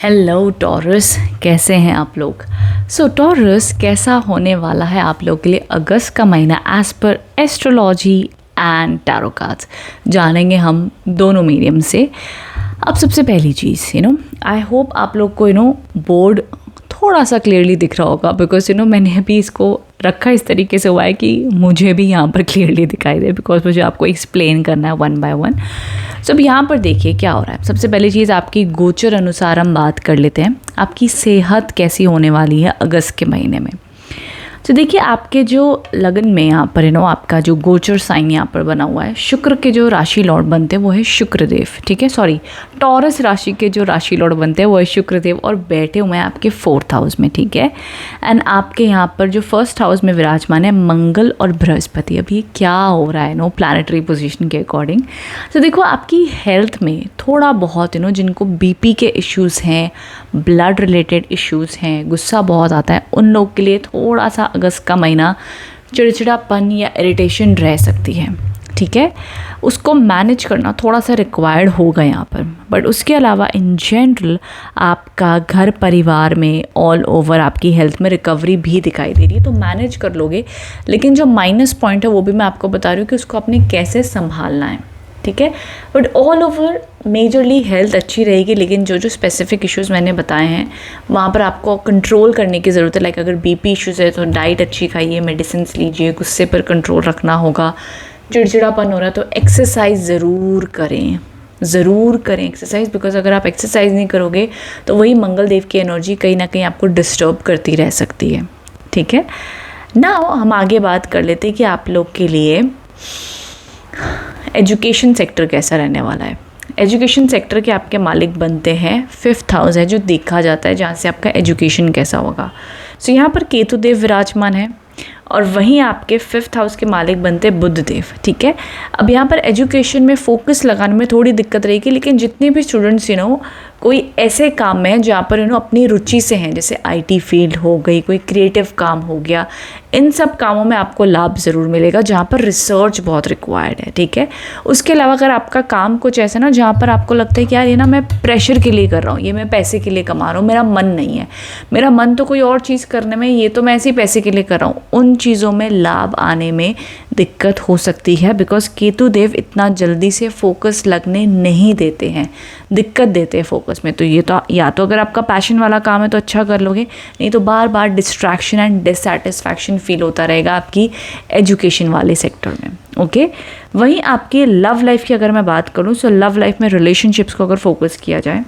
Hello taurus, कैसे हैं आप लोग। टॉरस, कैसा होने वाला है आप लोग के लिए अगस्त का महीना as per astrology and tarot cards, जानेंगे हम दोनों मीडियम से। अब सबसे पहली चीज़ आई होप आप लोग को बोर्ड थोड़ा सा क्लियरली दिख रहा होगा, बिकॉज मैंने अभी इसको रखा इस तरीके से हुआ है कि मुझे भी यहाँ पर क्लियरली दिखाई दे, बिकॉज मुझे आपको एक्सप्लेन करना है वन बाय वन। अब यहाँ पर देखिए क्या हो रहा है। सबसे पहली चीज़, आपकी गोचर अनुसार हम बात कर लेते हैं, आपकी सेहत कैसी होने वाली है अगस्त के महीने में। तो देखिए, आपके जो लगन में यहाँ पर आपका जो गोचर साइन यहाँ पर बना हुआ है, शुक्र के जो राशि लॉर्ड बनते हैं वो है शुक्रदेव, ठीक है। सॉरी, टॉरस राशि के जो राशि लॉर्ड बनते हैं वो है शुक्रदेव, और बैठे हुए हैं आपके 4th हाउस में, ठीक है। एंड आपके यहाँ पर जो 1st हाउस में विराजमान है मंगल और बृहस्पति। अभी क्या हो रहा है प्लानिटरी पोजीशन के अकॉर्डिंग। तो देखो, आपकी हेल्थ में थोड़ा बहुत जिनको बीपी के इश्यूज़ हैं, ब्लड रिलेटेड इश्यूज़ हैं, गुस्सा बहुत आता है, उन लोग के लिए थोड़ा सा अगस्त का महीना चिड़चिड़ापन या इरिटेशन रह सकती है, ठीक है। उसको मैनेज करना थोड़ा सा रिक्वायर्ड होगा यहाँ पर, बट उसके अलावा इन जनरल आपका घर परिवार में ऑल ओवर आपकी हेल्थ में रिकवरी भी दिखाई दे रही है, तो मैनेज कर लोगे। लेकिन जो माइनस पॉइंट है वो भी मैं आपको बता रही हूँ कि उसको आपने कैसे संभालना है, ठीक है। But all over majorly health अच्छी रहेगी, लेकिन जो जो स्पेसिफिक इश्यूज़ मैंने बताए हैं वहाँ पर आपको कंट्रोल करने की ज़रूरत है। लाइक अगर बीपी इश्यूज़ है तो डाइट अच्छी खाइए, मेडिसिन लीजिए, गुस्से पर कंट्रोल रखना होगा, चिड़चिड़ापन हो रहा है तो एक्सरसाइज ज़रूर करें एक्सरसाइज, बिकॉज अगर आप एक्सरसाइज नहीं करोगे तो वही मंगल देव की एनर्जी कहीं ना कहीं आपको डिस्टर्ब करती रह सकती है, ठीक है। नाउ हम आगे बात कर लेते हैं कि आप लोग के लिए एजुकेशन सेक्टर कैसा रहने वाला है। एजुकेशन सेक्टर के आपके मालिक बनते हैं 5th हाउस है, जो देखा जाता है जहाँ से आपका एजुकेशन कैसा होगा। यहाँ पर केतु देव विराजमान है, और वहीं आपके 5th हाउस के मालिक बनते हैं बुध देव, ठीक है। अब यहाँ पर एजुकेशन में फोकस लगाने में थोड़ी दिक्कत रहेगी, लेकिन जितने भी स्टूडेंट्स कोई ऐसे काम में जहाँ पर अपनी रुचि से हैं, जैसे आईटी फील्ड हो गई, कोई क्रिएटिव काम हो गया, इन सब कामों में आपको लाभ ज़रूर मिलेगा जहाँ पर रिसर्च बहुत रिक्वायर्ड है, ठीक है। उसके अलावा अगर आपका काम कुछ ऐसा जहाँ पर आपको लगता है कि यार ये मैं प्रेशर के लिए कर रहा हूँ, ये मैं पैसे के लिए कमा रहा हूँ, मेरा मन नहीं है, मेरा मन तो कोई और चीज़ करने में, ये तो मैं ऐसे ही पैसे के लिए कर रहा हूँ, उन चीज़ों में लाभ आने में दिक्कत हो सकती है, बिकॉज केतु देव इतना जल्दी से फोकस लगने नहीं देते हैं, दिक्कत देते हैं फोकस में। तो ये तो या तो अगर आपका पैशन वाला काम है तो अच्छा कर लोगे, नहीं तो बार बार डिस्ट्रैक्शन एंड डिससैटिस्फैक्शन फील होता रहेगा आपकी एजुकेशन वाले सेक्टर में, ओके। वहीं आपकी लव लाइफ की अगर मैं बात करूँ, सो लव लाइफ में रिलेशनशिप्स को अगर फोकस किया जाए,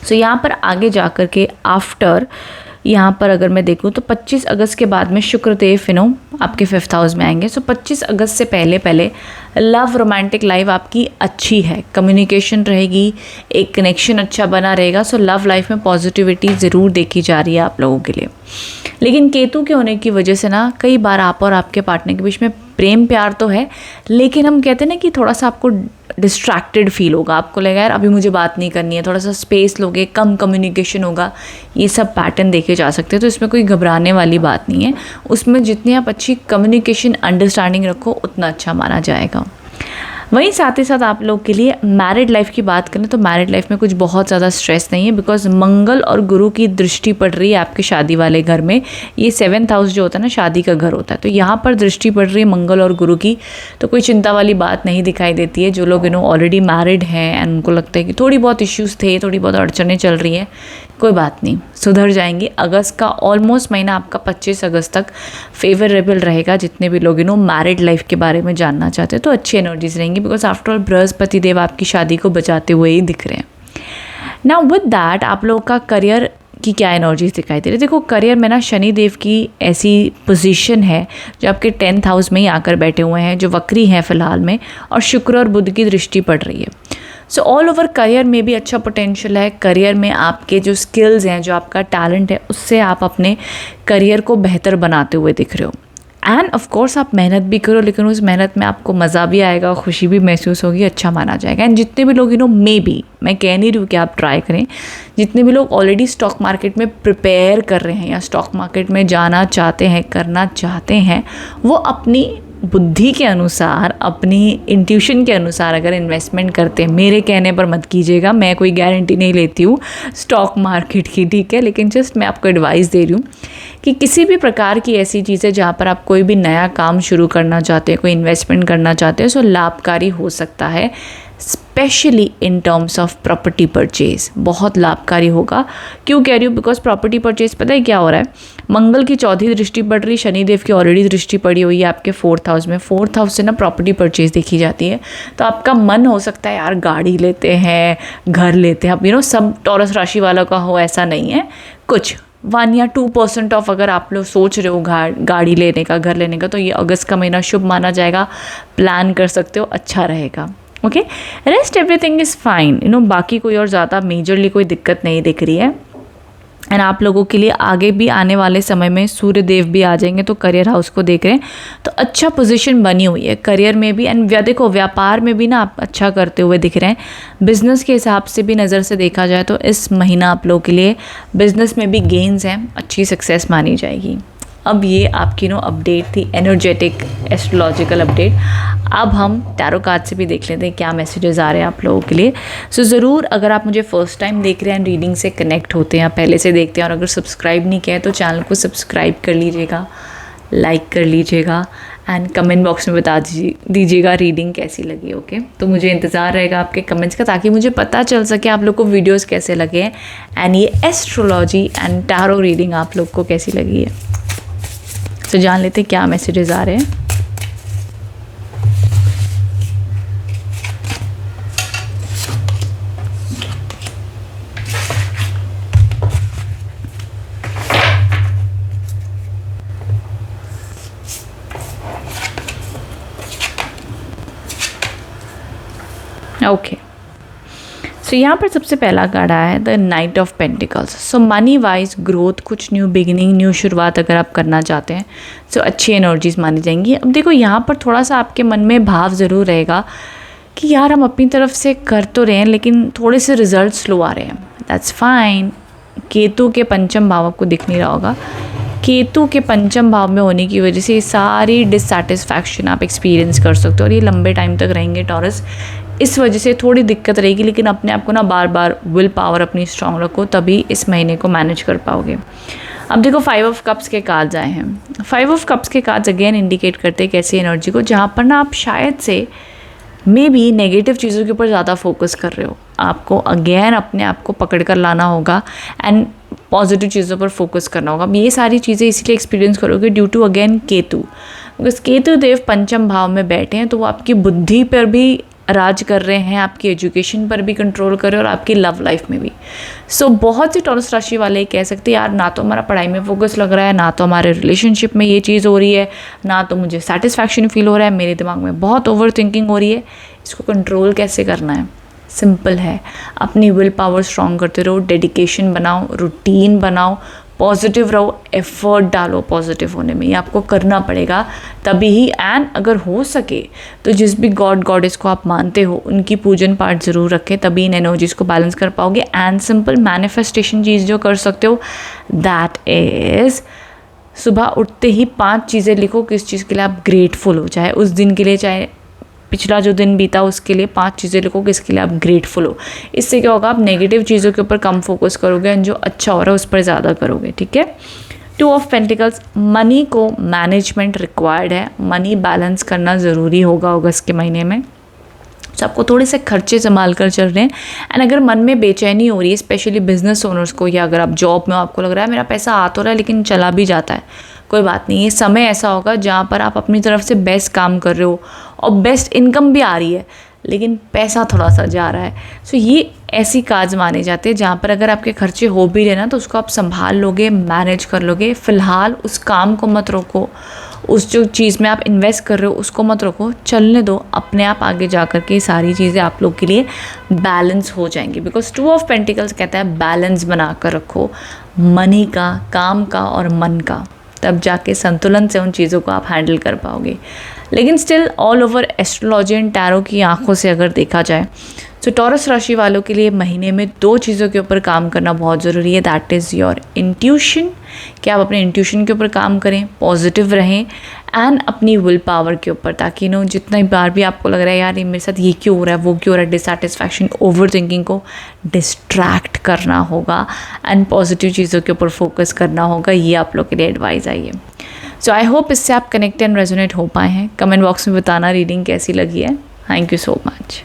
सो यहाँ पर आगे जा कर के आफ्टर यहाँ पर अगर मैं देखूँ तो 25 अगस्त के बाद में शुक्रदेव आपके 5th हाउस में आएंगे। सो 25 अगस्त से पहले लव रोमांटिक लाइफ आपकी अच्छी है, कम्युनिकेशन रहेगी, एक कनेक्शन अच्छा बना रहेगा। सो लव लाइफ में पॉजिटिविटी ज़रूर देखी जा रही है आप लोगों के लिए। लेकिन केतु के होने की वजह से कई बार आप और आपके पार्टनर के बीच में प्रेम प्यार तो है, लेकिन हम कहते हैं कि थोड़ा सा आपको डिस्ट्रैक्टेड फील होगा, आपको लगेगा यार अभी मुझे बात नहीं करनी है, थोड़ा सा स्पेस लोगे, कम कम्युनिकेशन होगा, ये सब पैटर्न देखे जा सकते हैं। तो इसमें कोई घबराने वाली बात नहीं है, उसमें जितनी आप अच्छी कम्युनिकेशन अंडरस्टैंडिंग रखो उतना अच्छा माना जाएगा। वहीं साथ ही साथ आप लोग के लिए मैरिड लाइफ की बात करें तो मैरिड लाइफ में कुछ बहुत ज़्यादा स्ट्रेस नहीं है, बिकॉज मंगल और गुरु की दृष्टि पड़ रही है आपके शादी वाले घर में। ये 7th हाउस जो होता है शादी का घर होता है, तो यहाँ पर दृष्टि पड़ रही है मंगल और गुरु की, तो कोई चिंता वाली बात नहीं दिखाई देती है। जो लोग ऑलरेडी मैरिड हैं एंड उनको लगता है कि थोड़ी बहुत इश्यूज़ थे, थोड़ी बहुत अड़चनें चल रही हैं, कोई बात नहीं, सुधर जाएंगे। अगस्त का ऑलमोस्ट महीना आपका 25 अगस्त तक फेवरेबल रहेगा। जितने भी लोग मैरिड लाइफ के बारे में जानना चाहते हैं तो अच्छी एनर्जीज रहेंगी, बिकॉज आफ्टर ऑल बृहस्पति देव आपकी शादी को बचाते हुए ही दिख रहे हैं। नाउ विद दैट आप लोग का करियर की क्या एनर्जीज दिखाई दे रही है। देखो, करियर में शनि देव की ऐसी पोजीशन है जो आपके 10th हाउस में ही आकर बैठे हुए हैं, जो वक्री हैं फिलहाल में, और शुक्र और बुध की दृष्टि पड़ रही है। सो ऑल ओवर करियर में भी अच्छा पोटेंशियल है। करियर में आपके जो स्किल्स हैं, जो आपका टैलेंट है, उससे आप अपने करियर को बेहतर बनाते हुए दिख रहे हो। एंड ऑफ कोर्स आप मेहनत भी करो, लेकिन उस मेहनत में आपको मज़ा भी आएगा, खुशी भी महसूस होगी, अच्छा माना जाएगा। एंड जितने भी लोग मे बी, मैं कह नहीं रही हूँ कि आप ट्राई करें, जितने भी लोग ऑलरेडी स्टॉक मार्केट में प्रिपेयर कर रहे हैं या स्टॉक मार्केट में जाना चाहते हैं, करना चाहते हैं, वो अपनी बुद्धि के अनुसार, अपनी इंट्यूशन के अनुसार अगर इन्वेस्टमेंट करते हैं, मेरे कहने पर मत कीजिएगा, मैं कोई गारंटी नहीं लेती हूँ स्टॉक मार्केट की, ठीक है, लेकिन जस्ट मैं आपको एडवाइस दे रही हूँ कि किसी भी प्रकार की ऐसी चीज़ें जहाँ पर आप कोई भी नया काम शुरू करना चाहते हैं, कोई इन्वेस्टमेंट करना चाहते हैं, सो लाभकारी हो सकता है। Specially in terms of property purchase बहुत लाभकारी होगा। क्यों कह रही हूँ? बिकॉज प्रॉपर्टी परचेज पता है क्या हो रहा है, मंगल की चौथी दृष्टि पड़ रही, शनिदेव की ऑलरेडी दृष्टि पड़ी हुई है आपके 4th हाउस में। 4th हाउस से ना प्रॉपर्टी परचेज देखी जाती है, तो आपका मन हो सकता है यार गाड़ी लेते हैं, घर लेते हैं। अब सब टॉरस राशि वालों का हो ऐसा नहीं है, कुछ 1 या 2% ऑफ अगर आप लोग सोच रहे हो गाड़ी लेने का, घर लेने का, तो ये अगस्त का महीना शुभ माना जाएगा, प्लान कर सकते हो, अच्छा रहेगा। Okay, rest everything is fine, बाकी कोई और ज़्यादा मेजरली कोई दिक्कत नहीं दिख रही है। एंड आप लोगों के लिए आगे भी आने वाले समय में सूर्य देव भी आ जाएंगे, तो करियर हाउस को देख रहे हैं तो अच्छा पोजीशन बनी हुई है करियर में भी। एंड देखो व्यापार में भी ना आप अच्छा करते हुए दिख रहे हैं। बिजनेस के हिसाब से भी नज़र से देखा जाए तो इस महीना आप लोगों के लिए बिजनेस में भी गेन्स हैं, अच्छी सक्सेस मानी जाएगी। अब ये आपकी अपडेट थी, एनर्जेटिक एस्ट्रोलॉजिकल अपडेट। अब हम टैरो कार्ड से भी देख लेते हैं क्या मैसेजेस आ रहे हैं आप लोगों के लिए। सो ज़रूर अगर आप मुझे फर्स्ट टाइम देख रहे हैं, रीडिंग से कनेक्ट होते हैं या पहले से देखते हैं, और अगर सब्सक्राइब नहीं किया है तो चैनल को सब्सक्राइब कर लीजिएगा, लाइक कर लीजिएगा, एंड कमेंट बॉक्स में बता दीजिएगा रीडिंग कैसी लगी। ओके, तो मुझे इंतज़ार रहेगा आपके कमेंट्स का, ताकि मुझे पता चल सके आप लोग को वीडियोस कैसे लगे हैं एंड ये एस्ट्रोलॉजी एंड टैरो रीडिंग आप लोग को कैसी लगी है। तो जान लेते हैं क्या मैसेजेस आ रहे हैं। ओके, सो यहाँ पर सबसे पहला कार्ड आया है the night of pentacles. So money wise growth, कुछ न्यू बिगिनिंग, न्यू शुरुआत अगर आप करना चाहते हैं सो अच्छी एनर्जीज मानी जाएंगी। अब देखो यहाँ पर थोड़ा सा आपके मन में भाव ज़रूर रहेगा कि यार हम अपनी तरफ से कर तो रहे हैं लेकिन थोड़े से रिजल्ट स्लो आ रहे हैं। That's fine. केतु के पंचम भाव आपको दिख नहीं रहा होगा, केतु के पंचम भाव में होने की वजह से सारी डिससैटिस्फैक्शन आप एक्सपीरियंस कर सकते हो और ये लंबे टाइम तक रहेंगे टॉरस। इस वजह से थोड़ी दिक्कत रहेगी, लेकिन अपने आप को ना बार बार विल पावर अपनी स्ट्रांग रखो, तभी इस महीने को मैनेज कर पाओगे। अब देखो 5 ऑफ कप्स के कार्ड्स आए हैं। 5 ऑफ कप्स के कार्ड्स अगेन इंडिकेट करते हैं कैसी एनर्जी को, जहाँ पर ना आप शायद से मे बी नेगेटिव चीज़ों के ऊपर ज़्यादा फोकस कर रहे हो। आपको अगेन अपने आप को पकड़ कर लाना होगा एंड पॉजिटिव चीज़ों पर फोकस करना होगा। अब ये सारी चीज़ें इसलिए एक्सपीरियंस करोगे due to again Ketu, because Ketu देव पंचम भाव में बैठे हैं, तो वो आपकी बुद्धि पर भी राज कर रहे हैं, आपकी एजुकेशन पर भी कंट्रोल कर रहे हैं और आपकी लव लाइफ में भी। सो बहुत सी टॉरस राशि वाले कह सकते हैं यार ना तो हमारा पढ़ाई में फोकस लग रहा है, ना तो हमारे रिलेशनशिप में ये चीज़ हो रही है, ना तो मुझे सेटिस्फैक्शन फील हो रहा है, मेरे दिमाग में बहुत ओवर थिंकिंग हो रही है। इसको कंट्रोल कैसे करना है? सिंपल है, अपनी विल पावर स्ट्रॉन्ग करते रहो, डेडिकेशन बनाओ, रूटीन बनाओ, पॉजिटिव रहो, एफर्ट डालो पॉजिटिव होने में, ये आपको करना पड़ेगा तभी ही। एंड अगर हो सके तो जिस भी गॉड गॉडेस को आप मानते हो उनकी पूजन पाठ ज़रूर रखें, तभी इन एनर्जीज़ को बैलेंस कर पाओगे। एंड सिंपल मैनिफेस्टेशन चीज़ जो कर सकते हो दैट इज़ सुबह उठते ही 5 चीज़ें लिखो किस चीज़ के लिए आप ग्रेटफुल हो, चाहे उस दिन के लिए, चाहे पिछला जो दिन बीता उसके लिए 5 चीज़ें लिखो किसके लिए आप ग्रेटफुल हो। इससे क्या होगा, आप नेगेटिव चीज़ों के ऊपर कम फोकस करोगे एंड जो अच्छा हो रहा है उस पर ज़्यादा करोगे। ठीक है। 2 ऑफ पेंटिकल्स, मनी को मैनेजमेंट रिक्वायर्ड है, मनी बैलेंस करना ज़रूरी होगा अगस्त के महीने में। तो आपको थोड़े से खर्चे संभाल कर चल रहे हैं। एंड अगर मन में बेचैनी हो रही है स्पेशली बिजनेस ओनर्स को, या अगर आप जॉब में आपको लग रहा है मेरा पैसा आ तो रहा है लेकिन चला भी जाता है, कोई बात नहीं, ये समय ऐसा होगा जहाँ पर आप अपनी तरफ से बेस्ट काम कर रहे हो और बेस्ट इनकम भी आ रही है लेकिन पैसा थोड़ा सा जा रहा है। सो ये ऐसी काज माने जाते हैं जहाँ पर अगर आपके खर्चे हो भी रहे ना तो उसको आप संभाल लोगे, मैनेज कर लोगे। फ़िलहाल उस काम को मत रोको, उस जो चीज़ में आप इन्वेस्ट कर रहे हो उसको मत रोको, चलने दो, अपने आप आगे जा कर के सारी चीज़ें आप लोग के लिए बैलेंस हो जाएंगी। बिकॉज 2 ऑफ पेंटिकल्स कहता है बैलेंस बना कर रखो मनी का, काम का और मन का, तब जाके संतुलन से उन चीज़ों को आप हैंडल कर पाओगे। लेकिन still all over astrology and tarot की आंखों से अगर देखा जाए सो टॉरस राशि वालों के लिए महीने में 2 चीज़ों के ऊपर काम करना बहुत ज़रूरी है, दैट इज़ योर इंट्यूशन, कि आप अपने इंट्यूशन के ऊपर काम करें, पॉजिटिव रहें, एंड अपनी विल पावर के ऊपर, ताकि जितनी बार भी आपको लग रहा है यार ये मेरे साथ ये क्यों हो रहा है, वो क्यों हो रहा है, डिससेटिस्फैक्शन, ओवर थिंकिंग को डिस्ट्रैक्ट करना होगा एंड पॉजिटिव चीज़ों के ऊपर फोकस करना होगा। ये आप लोग के लिए एडवाइस आई है। सो आई होप इससे आप कनेक्ट एंड रेजोनेट हो पाए हैं। कमेंट बॉक्स में बताना रीडिंग कैसी लगी है। Thank you so much.